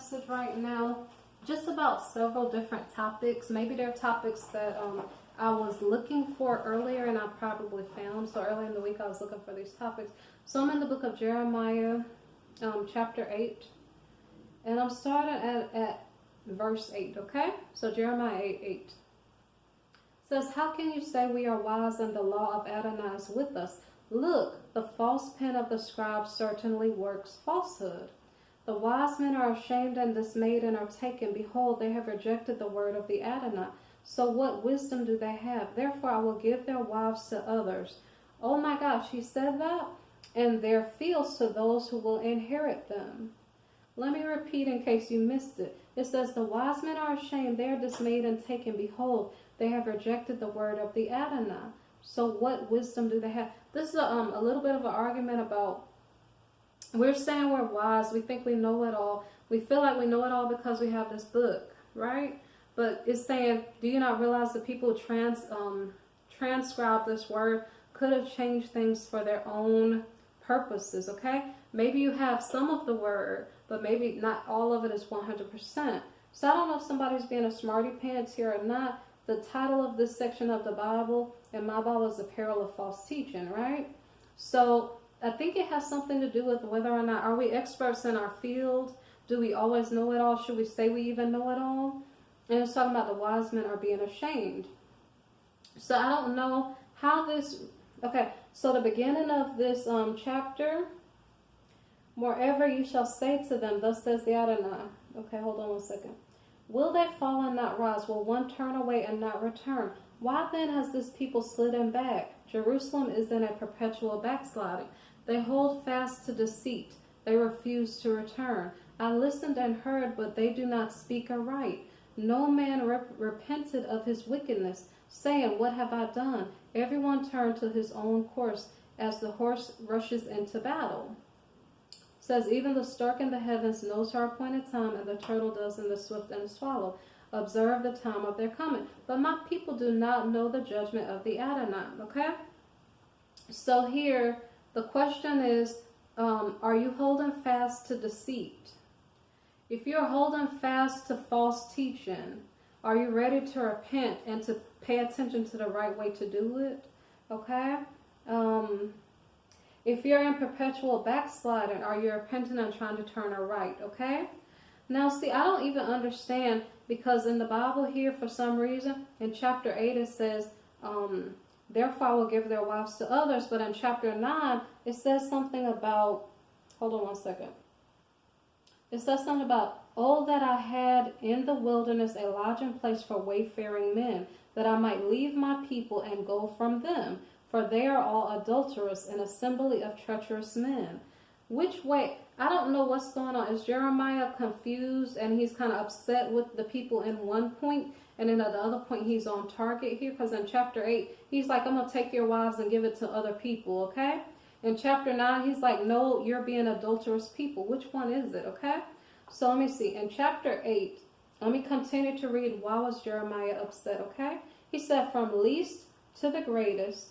message right now just about several different topics. Maybe they're topics that I was looking for earlier and I probably found. So earlier in the week I was looking for these topics. So I'm in the book of Jeremiah, chapter 8. And I'm starting at verse 8, okay? So Jeremiah 8:8 says, "How can you say we are wise and the law of Adonai is with us? Look, the false pen of the scribe certainly works falsehood. The wise men are ashamed and dismayed and are taken. Behold, they have rejected the word of the Adonai. So what wisdom do they have? Therefore I will give their wives to others." Oh my gosh, he said that? "And their fields to those who will inherit them." Let me repeat in case you missed it. It says, "The wise men are ashamed, they are dismayed and taken. Behold, they have rejected the word of the Adonai. So what wisdom do they have?" This is a little bit of an argument about, we're saying we're wise, we think we know it all. We feel like we know it all because we have this book, right? But it's saying, do you not realize that people who transcribe this word could have changed things for their own purposes, okay? Maybe you have some of the word, but maybe not all of it is 100%. So I don't know if somebody's being a smarty pants here or not. The title of this section of the Bible, and my Bible, is The Peril of False Teaching, right? So I think it has something to do with whether or not, are we experts in our field? Do we always know it all? Should we say we even know it all? And it's talking about the wise men are being ashamed. So I don't know how this, okay, so the beginning of this chapter, "Moreover you shall say to them, thus says the Adonai." Okay, hold on one second. "Will they fall and not rise? Will one turn away and not return? Why then has this people slidden back? Jerusalem is in a perpetual backsliding. They hold fast to deceit. They refuse to return. I listened and heard, but they do not speak aright. No man repented of his wickedness, saying, what have I done? Everyone turned to his own course, as the horse rushes into battle." It says, "Even the stork in the heavens knows her appointed time, and the turtle does in the swift and the swallow. Observe the time of their coming. But my people do not know the judgment of the Adonai." Okay? So here, the question is, are you holding fast to deceit? If you're holding fast to false teaching, are you ready to repent and to pay attention to the right way to do it? Okay? If you're in perpetual backsliding, are you repenting and trying to turn right? Okay? Now, see, I don't even understand, because in the Bible here, for some reason, in chapter 8, it says, "Therefore I will give their wives to others." But in chapter 9, it says something about, hold on one second. It says something about, "Oh, that I had in the wilderness a lodging place for wayfaring men, that I might leave my people and go from them. For they are all adulterous, an assembly of treacherous men." Which way? I don't know what's going on. Is Jeremiah confused and he's kind of upset with the people in one point, and then at the other point he's on target here? Because in chapter 8, he's like, "I'm going to take your wives and give it to other people," okay? In chapter 9, he's like, "No, you're being adulterous people." Which one is it, okay? So let me see. In chapter 8, let me continue to read. Why was Jeremiah upset, okay? He said, "From least to the greatest,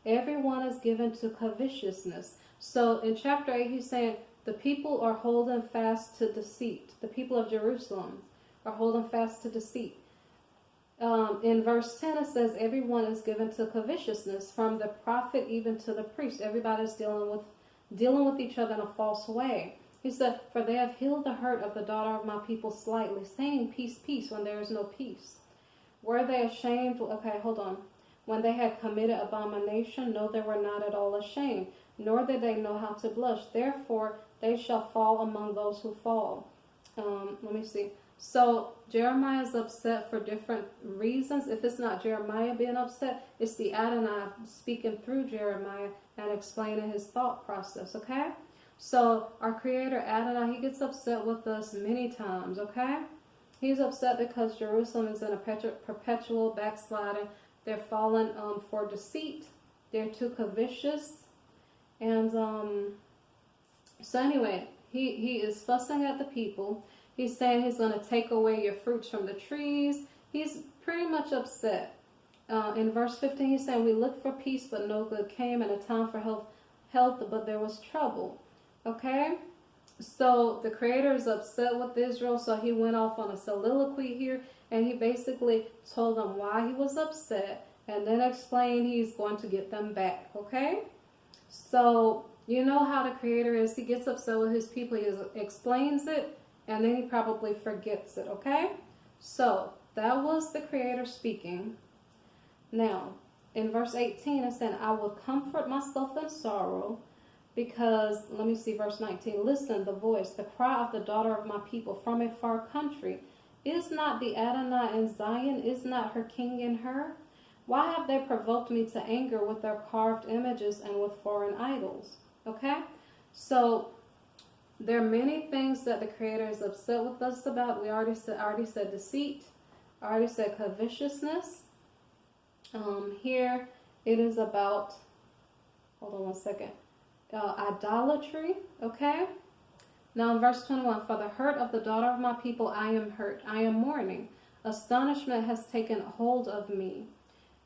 everyone is given to covetousness." So in chapter 8, he's saying the people are holding fast to deceit. The people of Jerusalem are holding fast to deceit. In verse 10, it says, "Everyone is given to covetousness, from the prophet even to the priest." Everybody's dealing with each other in a false way. He said, "For they have healed the hurt of the daughter of my people slightly, saying, peace, peace, when there is no peace. Were they ashamed?" Okay, hold on. "When they had committed abomination? No, they were not at all ashamed, nor did they know how to blush. Therefore they shall fall among those who fall." Let me see. So Jeremiah is upset for different reasons. If it's not Jeremiah being upset, it's the Adonai speaking through Jeremiah and explaining his thought process, okay? So our Creator Adonai, he gets upset with us many times, okay? He's upset because Jerusalem is in a perpetual backsliding. They're falling for deceit. They're too covetous. And so anyway, he is fussing at the people. He's saying he's going to take away your fruits from the trees. He's pretty much upset. In verse 15, he's saying, "We looked for peace, but no good came, and a time for health, but there was trouble." Okay? So the creator is upset with Israel, so he went off on a soliloquy here, and he basically told them why he was upset, and then explained he's going to get them back, okay? So you know how the creator is. He gets upset with his people, he explains it, and then he probably forgets it, okay? So that was the creator speaking. Now, in verse 18, it said, I will comfort myself in sorrow, because, let me see, verse 19, listen, the voice, the cry of the daughter of my people from a far country. Is not the Adonai in Zion? Is not her king in her? Why have they provoked me to anger with their carved images and with foreign idols? Okay? So, there are many things that the Creator is upset with us about. I already said deceit. I already said covetousness. Here, it is about, hold on one second, idolatry, okay? Now in verse 21, for the hurt of the daughter of my people I am hurt, I am mourning. Astonishment has taken hold of me.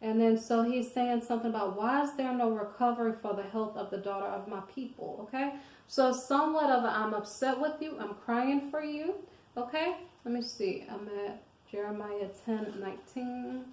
And then so he's saying something about why is there no recovery for the health of the daughter of my people, okay? So somewhat of a, I'm upset with you, I'm crying for you, okay? Let me see, I'm at Jeremiah 10:19,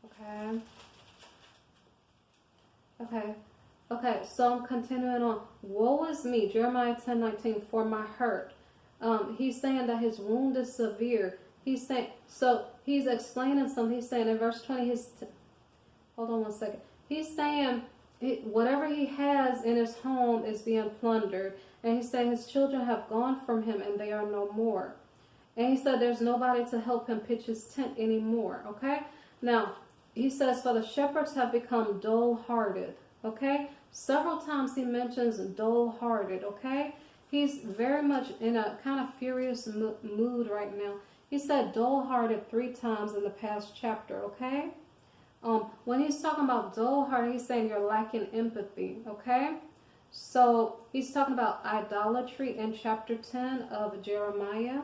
okay? Okay, so I'm continuing on. Woe is me, Jeremiah 10:19, for my hurt. He's saying that his wound is severe. He's saying, so he's explaining something. He's saying in verse 20, hold on one second. He's saying whatever he has in his home is being plundered. And he's saying his children have gone from him and they are no more. And he said there's nobody to help him pitch his tent anymore, okay? Now, he says, for the shepherds have become dull-hearted, okay? Several times he mentions dull-hearted, okay? He's very much in a kind of furious mood right now. He said dull-hearted 3 times in the past chapter, okay? When he's talking about dull-hearted, he's saying you're lacking empathy, okay? So he's talking about idolatry in chapter 10 of Jeremiah.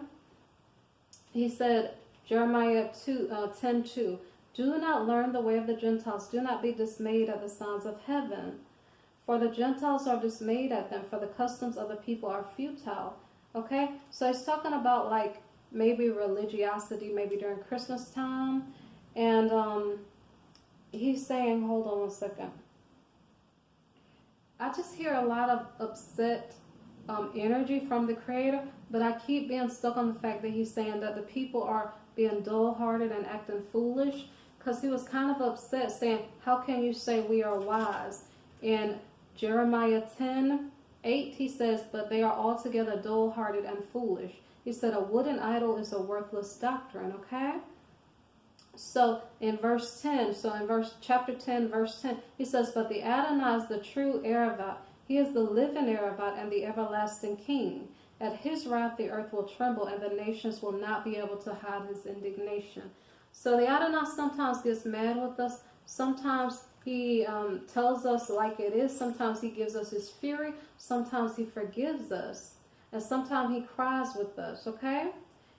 He said, Jeremiah 10:2, do not learn the way of the Gentiles. Do not be dismayed at the signs of heaven. For the Gentiles are dismayed at them, for the customs of the people are futile. Okay? So he's talking about like maybe religiosity, maybe during Christmas time. And he's saying, hold on one second. I just hear a lot of upset energy from the Creator, but I keep being stuck on the fact that he's saying that the people are being dull-hearted and acting foolish, because he was kind of upset saying, how can you say we are wise? In Jeremiah 10:8, he says, but they are altogether dull-hearted and foolish. He said a wooden idol is a worthless doctrine, okay? So in verse 10, chapter 10, verse 10, he says, but the Adonai is the true Erevat. He is the living Erevat and the everlasting King. At his wrath the earth will tremble, and the nations will not be able to hide his indignation. So the Adonai sometimes gets mad with us. Sometimes he tells us like it is. Sometimes he gives us his fury. Sometimes he forgives us. And sometimes he cries with us, okay?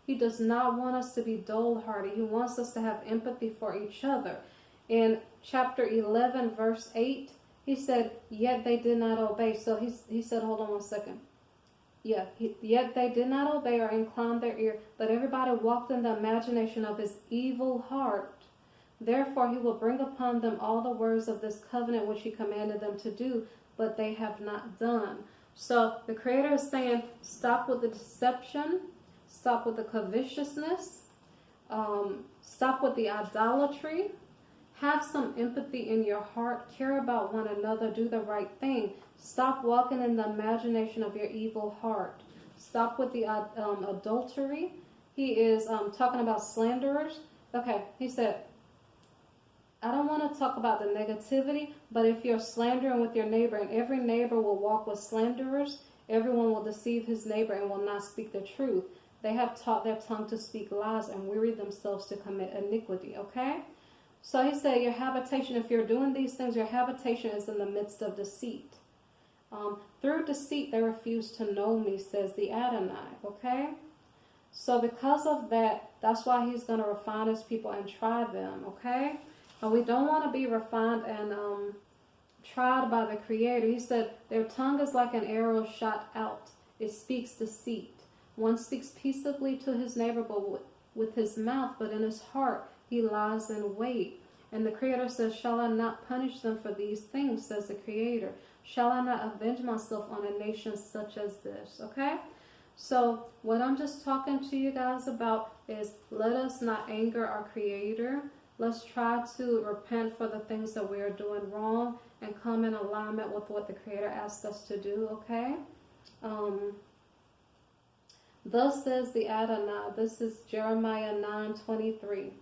He does not want us to be dull-hearted. He wants us to have empathy for each other. In chapter 11, verse 8, he said, yet they did not obey. So he said, hold on one second. Yeah, yet they did not obey or incline their ear, but everybody walked in the imagination of his evil heart. Therefore he will bring upon them all the words of this covenant which he commanded them to do, but they have not done. So the Creator is saying, stop with the deception, stop with the covetousness, stop with the idolatry, have some empathy in your heart, care about one another, do the right thing. Stop walking in the imagination of your evil heart. Stop with the adultery. He is talking about slanderers. Okay, he said, I don't want to talk about the negativity, but if you're slandering with your neighbor, and every neighbor will walk with slanderers, everyone will deceive his neighbor and will not speak the truth. They have taught their tongue to speak lies and weary themselves to commit iniquity, okay? So he said your habitation, if you're doing these things, your habitation is in the midst of deceit. Through deceit they refuse to know me, says the Adonai, okay? So because of that, that's why he's going to refine his people and try them, okay? And we don't want to be refined and tried by the Creator. He said their tongue is like an arrow shot out it speaks deceit. One speaks peaceably to his neighbor but with his mouth, but in his heart he lies in wait. And the Creator says, shall I not punish them for these things, says the Creator. Shall I not avenge myself on a nation such as this? Okay? So what I'm just talking to you guys about is, let us not anger our Creator. Let's try to repent for the things that we are doing wrong and come in alignment with what the Creator asked us to do, okay? Thus says the Adonai. This is Jeremiah 9:23.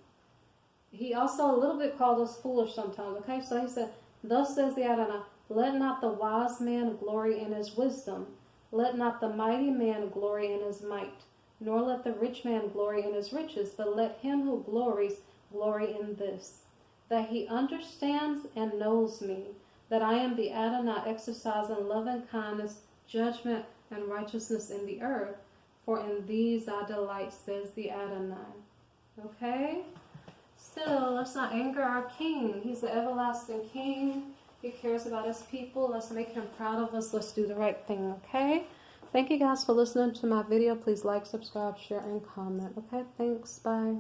He also a little bit called us foolish sometimes, okay? So he said, thus says the Adonai, let not the wise man glory in his wisdom. Let not the mighty man glory in his might, nor let the rich man glory in his riches, but let him who glories glory in this, that he understands and knows me, that I am the Adonai, exercising loving kindness, judgment, and righteousness in the earth. For in these I delight, says the Adonai. Okay? So let's not anger our King. He's the everlasting King. He cares about his people. Let's make him proud of us. Let's do the right thing, okay? Thank you guys for listening to my video. Please like, subscribe, share, and comment. Okay? Thanks. Bye.